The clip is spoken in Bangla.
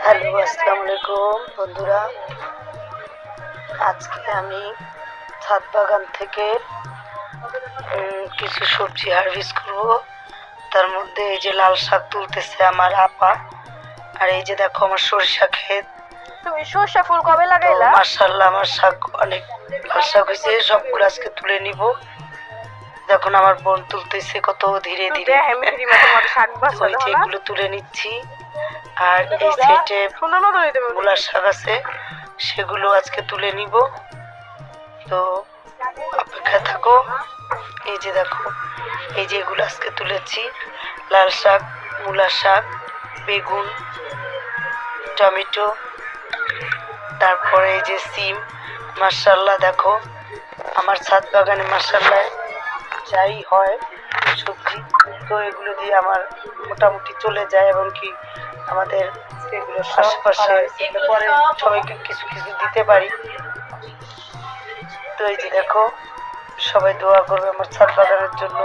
হ্যালো, আসসালামু আলাইকুম বন্ধুরা। আজকে আমি ছাদ বাগান থেকে কিছু সবজি হারভেস্ট করব। তার মধ্যে এই যে লাল শাক তুলতেছে আমার আপা, আর এই যে দেখো আমার সরিষা ক্ষেত। তুমি সর্ষা ফুল কবে তো লাগাইলা? মাশাআল্লাহ আমার শাক অনেক লাল শাক হয়েছে, সবগুলো আজকে তুলে নিব। দেখুন আমার বোন তুলতেছে কত ধীরে ধীরে। তোমার শাক তো এই যে এগুলো তুলে নিচ্ছি। আর এই সাইডে মূলার শাক আছে, সেগুলো আজকে তুলে নিব। তো অপেক্ষা থাকো। এই যে দেখো, এই যে এগুলো আজকে তুলেছি, লাল শাক, মূলা শাক, বেগুন, টমেটো, তারপরে এই যে সিম। মাশাআল্লাহ দেখো আমার ছাদ বাগানে মাশাআল্লাহ যাই হয় সবজি, তো এগুলো দিয়ে আমার মোটামুটি চলে যায়, এবং কি আমাদের এগুলো আশেপাশে পরে সবাইকে কিছু কিছু দিতে পারি। তো এই যে দেখো, সবাই দোয়া করবে আমার ছাদ বাগানের জন্য।